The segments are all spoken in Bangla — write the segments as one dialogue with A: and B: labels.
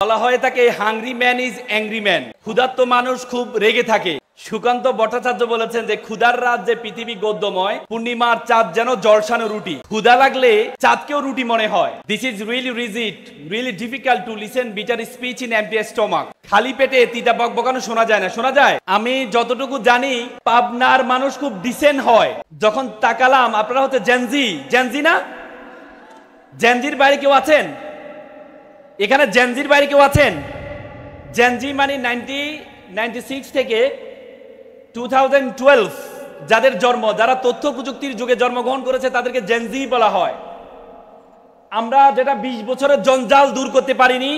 A: বলা হয়ে থাকে hungry man is angry man. ক্ষুধার্ত মানুষ খুব রেগে থাকে। সুকান্ত ভট্টাচার্য বলেছেন যে ক্ষুধার রাজ্যে পৃথিবী গদ্যময়, পূর্ণিমার চাঁদ যেন জলসানো রুটি। ক্ষুধা লাগলে চাঁদকেও রুটি মনে হয়। This is really rigid, really difficult to listen bitter speech in empty stomach. খালি পেটে তিতা বকবকানো শোনা যায় না, শোনা যায়। আমি যতটুকু জানি পাবনার মানুষ খুব ডিসেন্ট হয়। যখন তাকালাম, আপনারা হচ্ছে জেনজি, জেনজি না? জেনজির বাইরে কেউ আছেন এখানে? জেনজির বাইরে কেউ আছেন? জেনজি মানে 1996 থেকে 2012 যাদের জন্ম, যারা তথ্য প্রযুক্তির যুগে জন্মগ্রহণ করেছে তাদেরকে জেনজি বলা হয়। আমরা যেটা 20 বছরের জঞ্জাল দূর করতে পারিনি,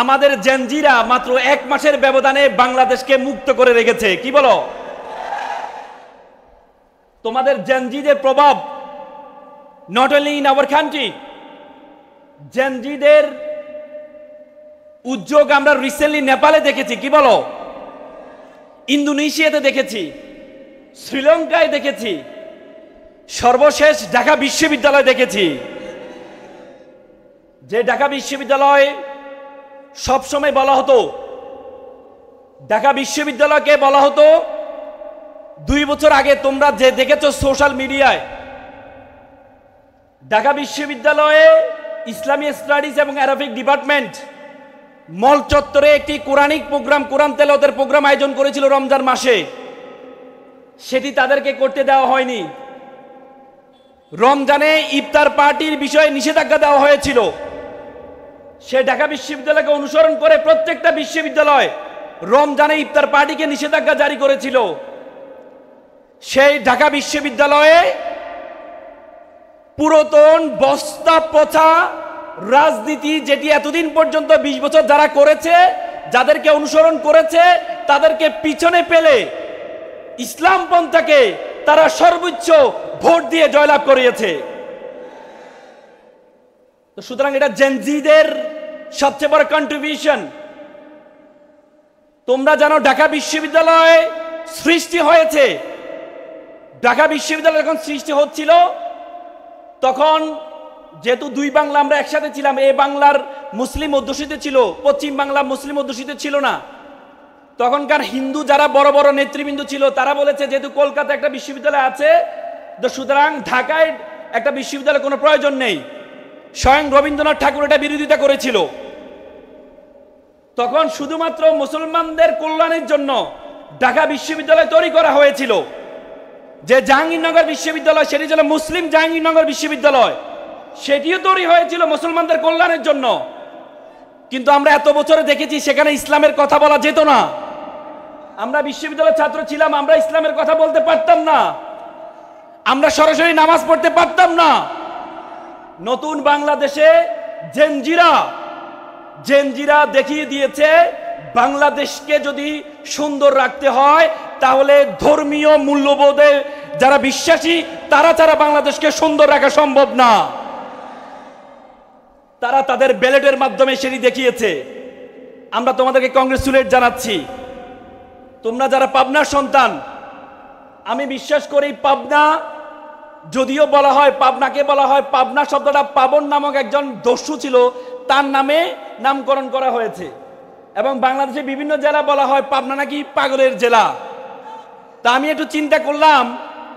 A: আমাদের জেনজিরা মাত্র 1 মাসের ব্যবধানে বাংলাদেশকে মুক্ত করে রেখেছে। কি বলো? তোমাদের জেনজিদের প্রভাব not only in our country, জেনজিদের উদ্যোগ আমরা রিসেন্টলি নেপালে দেখেছি। কি বলো? ইন্দোনেশিয়াতে দেখেছি, শ্রীলঙ্কায় দেখেছি, সর্বশেষ ঢাকা বিশ্ববিদ্যালয় দেখেছি। যে ঢাকা বিশ্ববিদ্যালয় সবসময় বলা হতো, ঢাকা বিশ্ববিদ্যালয়কে বলা হতো 2 বছর আগে তোমরা যে দেখেছো সোশ্যাল মিডিয়ায়, ঢাকা বিশ্ববিদ্যালয়ে ইসলামী স্টাডিজ এবং অ্যারাবিক ডিপার্টমেন্ট মল চত্বরে একটি কোরআনিক প্রোগ্রাম, কোরআন তেলাওয়াতের প্রোগ্রাম আয়োজন করেছিল রমজান মাসে। সেটি তাদেরকে করতে দেওয়া হয়নি। রমজানে ইফতার পার্টির বিষয়ে নিষেধাজ্ঞা দেওয়া হয়েছিল। সে ঢাকা বিশ্ববিদ্যালয়কে অনুসরণ করে প্রত্যেকটা বিশ্ববিদ্যালয় রমজানে ইফতার পার্টিকে নিষেধাজ্ঞা জারি করেছিল। সেই ঢাকা বিশ্ববিদ্যালয়ে পুরাতন বস্তা পচা রাজনীতি, যেটি এতদিন পর্যন্ত 20 বছর যারা করেছে, যাদেরকে অনুসরণ করেছে, তাদেরকে পিছনে ফেলে ইসলাম পন্থাকে তারা সর্বোচ্চ ভোট দিয়ে জয়লাভ করিয়েছে। তো সুতরাং এটা জেনজিদের সবচেয়ে বড় কন্ট্রিবিউশন। তোমরা জানো ঢাকা বিশ্ববিদ্যালয় সৃষ্টি হয়েছে, ঢাকা বিশ্ববিদ্যালয় যখন সৃষ্টি হচ্ছিল তখন যেহেতু 2 বাংলা আমরা একসাথে ছিলাম, এই বাংলার মুসলিম অধ্যুষিত ছিল, পশ্চিম বাংলা মুসলিম অধ্যুষিত ছিল না। তখনকার হিন্দু যারা বড় বড় নেতৃবৃন্দ ছিল তারা বলেছে যেহেতু কলকাতা একটা বিশ্ববিদ্যালয় আছে, তো সুতরাং ঢাকায় একটা বিশ্ববিদ্যালয়ের কোনো প্রয়োজন নেই। স্বয়ং রবীন্দ্রনাথ ঠাকুর এটা বিরোধিতা করেছিল। তখন শুধুমাত্র মুসলমানদের কল্যাণের জন্য ঢাকা বিশ্ববিদ্যালয় তৈরি করা হয়েছিল। যে জাহাঙ্গীরনগর বিশ্ববিদ্যালয়, সেটি ছিল মুসলিম জাহাঙ্গীরনগর বিশ্ববিদ্যালয়, সেটিও তৈরি হয়েছিল মুসলমানদের কল্যাণের জন্য। কিন্তু আমরা এত বছরে দেখেছি সেখানে ইসলামের কথা বলা যেত না। আমরা বিশ্ববিদ্যালয়ের ছাত্র ছিলাম, আমরা ইসলামের কথা বলতে পারতাম না, আমরা সরাসরি নামাজ পড়তে পারতাম না। নতুন বাংলাদেশে জেনজিরা দেখিয়ে দিয়েছে বাংলাদেশকে যদি সুন্দর রাখতে হয় তাহলে ধর্মীয় মূল্যবোধে যারা বিশ্বাসী তারা ছাড়া বাংলাদেশকে সুন্দর রাখা সম্ভব না। তারা তাদের ব্যালটের মাধ্যমে সেটি দেখিয়েছে। আমরা তোমাদেরকে কংগ্রেচুলেট জানাচ্ছি। তোমরা যারা পাবনার সন্তান, আমি বিশ্বাস করি পাবনা, যদিও বলা হয় পাবনাকে বলা হয়, পাবনা শব্দটা পাবন নামক একজন দস্যু ছিল, তার নামে নামকরণ করা হয়েছে। এবং বাংলাদেশের বিভিন্ন জেলা বলা হয় পাবনা নাকি পাগলের জেলা। তা আমি একটু চিন্তা করলাম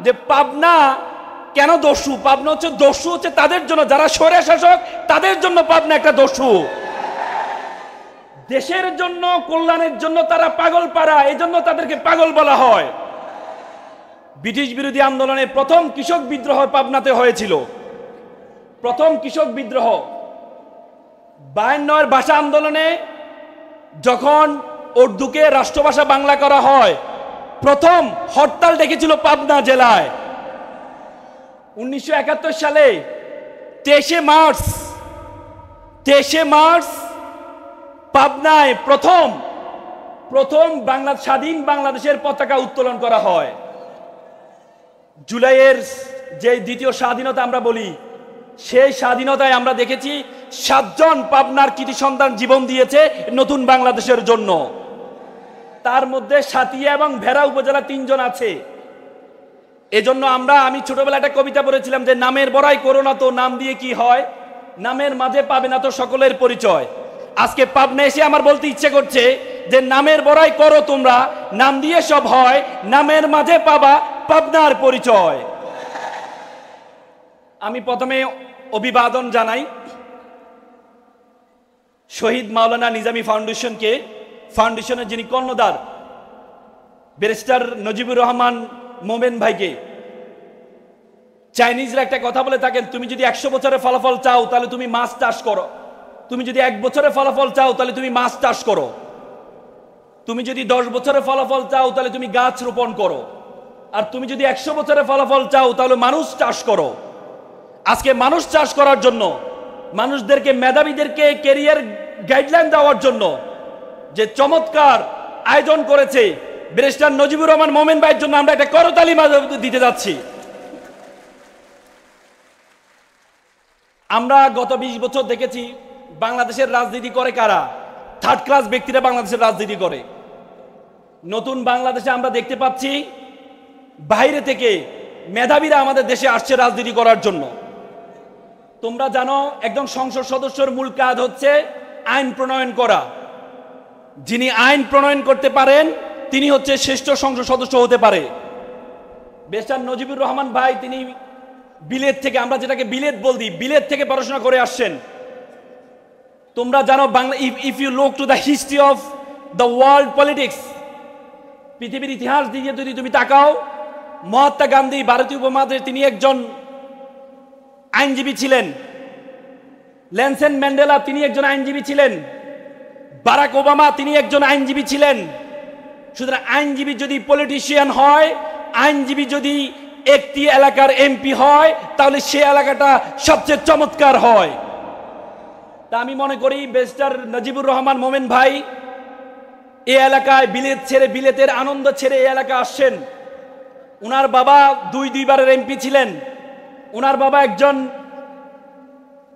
A: যে পাবনা কেন দস্যু? পাবনা হচ্ছে দস্যু হচ্ছে তাদের জন্য যারা স্বৈর শাসক, তাদের জন্য পাবনা একটা দস্যু। দেশের জন্য, কল্যাণের জন্য তারা পাগল পাড়া, এই জন্য তাদেরকে পাগল বলা হয়। ব্রিটিশ বিরোধী আন্দোলনে প্রথম কৃষক বিদ্রোহ পাবনাতে হয়েছিল। প্রথম কৃষক বিদ্রোহ 52 ভাষা আন্দোলনে যখন উর্দুকে রাষ্ট্রভাষা বাংলা করা হয়, প্রথম হরতাল ডেকেছিল পাবনা জেলায়। 1971 সালে 23শে মার্চ পাবনায় প্রথম স্বাধীন বাংলাদেশের পতাকা উত্তোলন করা হয়। জুলাইয়ের যে দ্বিতীয় স্বাধীনতা আমরা বলি, সেই স্বাধীনতায় আমরা দেখেছি 7 জন পাবনার কৃতি সন্তান জীবন দিয়েছে নতুন বাংলাদেশের জন্য। তার মধ্যে সাতিয়া এবং ভেড়া উপজেলা 3 জন আছে। এজন্য আমি ছোটবেলায় একটা কবিতা পড়েছিলাম যে নামের বড়াই করো না তো নাম দিয়ে কি হয়, নামের মাঝে পাবে না তো সকলের পরিচয়। আজকে পাবনা এসে আমার বলতে ইচ্ছে করছে যে নামের বড়াই করো তোমরা, নাম দিয়ে সব হয়, নামের মাঝে পাবা পাবনার পরিচয়। আমি প্রথমে অভিবাদন জানাই শহীদ মাওলানা নিজামী ফাউন্ডেশনকে, ফাউন্ডেশনের যিনি কর্ণধার ব্যারিস্টার নজিবুর রহমান মোমেন ভাইকে। চাইনিজরা একটা কথা বলে থাকেন, তুমি যদি 100 বছরের ফলাফল চাও তাহলে তুমি মাছ চাষ করো, তুমি যদি 1 বছরের ফলাফল চাও তাহলে তুমি মাছ চাষ করো, তুমি যদি 10 বছরের ফলাফল চাও তাহলে তুমি গাছ রোপণ করো, আর তুমি যদি 100 বছরের ফলাফল চাও তাহলে মানুষ চাষ করো। আজকে মানুষ চাষ করার জন্য, মানুষদেরকে, মেধাবীদেরকে ক্যারিয়ার গাইডলাইন দেওয়ার জন্য যে চমৎকার আয়োজন করেছে ব্যারিস্টার নজিবুর রহমান মোমেন ভাইয়ের জন্য আমরা একটা করতালি দিতে যাচ্ছি। আমরা গত 20 বছর দেখেছি বাংলাদেশের রাজনীতি করে কারা? থার্ড ক্লাস ব্যক্তিরা বাংলাদেশের রাজনীতি করে। নতুন বাংলাদেশে আমরা দেখতে পাচ্ছি বাইরে থেকে মেধাবীরা আমাদের দেশে আসছে রাজনীতি করার জন্য। তোমরা জানো একজন সংসদ সদস্যর মূল কাজ হচ্ছে আইন প্রণয়ন করা। যিনি আইন প্রণয়ন করতে পারেন তিনি হচ্ছে শ্রেষ্ঠ সংসদ সদস্য হতে পারে। ব্যারিস্টার নজিবুর রহমান ভাই তিনি বিলেত থেকে, আমরা যেটাকে বিলেত বলি, বিলেত থেকে পড়াশোনা করে আসছেন। তোমরা জানো Bangla, if you look to the history of the world politics, পৃথিবীর ইতিহাস দিয়ে যদি তুমি তাকাও, মহাত্মা গান্ধী ভারতীয় উপমহাদেশে তিনি একজন আইনজীবী ছিলেন, নেলসন ম্যান্ডেলা তিনি একজন আইনজীবী ছিলেন, বারাক ওবামা তিনি একজন আইনজীবী ছিলেন। সুতরাং আইনজীবী যদি পলিটিশিয়ান হয়, আইনজীবী যদি একটি এলাকার এমপি হয়, তাহলে সে এলাকাটা সবচেয়ে চমৎকার হয়। তা আমি মনে করি ব্যারিস্টার নজিবুর রহমান মোমেন ভাই এই এলাকায় বিলেত ছেড়ে, বিলেতের আনন্দ ছেড়ে এই এলাকায় আসছেন। উনার বাবা দুইবারের এমপি ছিলেন, উনার বাবা একজন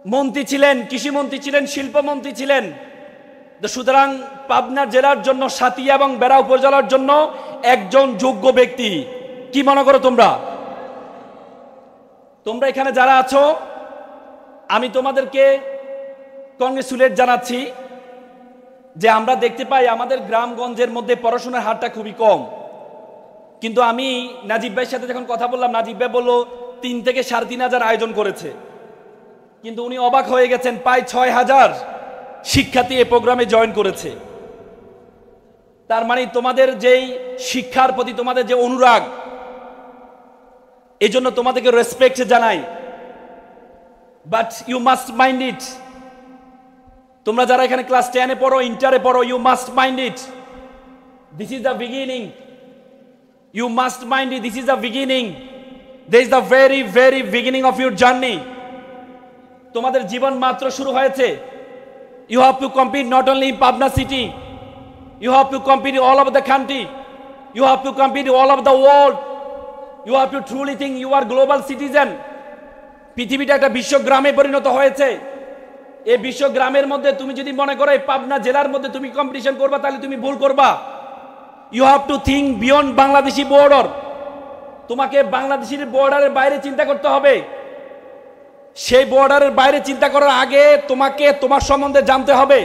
A: মন্ত্রী ছিলেন, কৃষিমন্ত্রী ছিলেন, শিল্পমন্ত্রী ছিলেন। সুতরাং পাবনা জেলার জন্য, সাতিয়া এবং বেড়া উপজেলার জন্য একজন যোগ্য ব্যক্তি। কি মনে করো তোমরা? তোমরা এখানে যারা আছো, আমি তোমাদেরকে কংগ্রেচুলেট জানাচ্ছি যে আমরা দেখতে পাই আমাদের গ্রামগঞ্জের মধ্যে পড়াশোনার হারটা খুবই কম। কিন্তু আমি নাজিব ভাইয়ের সাথে যখন কথা বললাম, নাজিব ভাই বলল 3 থেকে 3,500 আয়োজন করেছে। কিন্তু উনি অবাক হয়ে গেছেন, প্রায় 6,000 শিক্ষার্থী এই প্রোগ্রামে জয়েন করেছে। তার মানে তোমাদের যেই শিক্ষার প্রতি তোমাদের যে অনুরাগ, এজন্য তোমাদেরকে রেসপেক্ট জানাই। But you must mind it, তোমরা যারা এখানে ক্লাস 10-এ পড়ো, ইন্টারে পড়ো, you must mind it, this is the beginning. You must mind it, this is the beginning, this is the very very beginning of your journey. তোমাদের জীবন মাত্র শুরু হয়েছে। You have to compete not only in Pabna city, you have to compete all over the country, you have to compete all over the world, you have to truly think you are global citizen. পৃথিবীটা একটা বিশ্বগ্রামে পরিণত হয়েছে। এই বিশ্বগ্রামের মধ্যে তুমি যদি মনে করো এই পাবনা জেলার মধ্যে তুমি কম্পিটিশন করবা, তাহলে তুমি ভুল করবা। You have to think beyond Bangladeshi border. তোমাকে বাংলাদেশের বর্ডারের বাইরে চিন্তা করতে হবে। সেই বর্ডারের বাইরে চিন্তা করার আগে তোমাকে তোমার সম্বন্ধে জানতে হবে।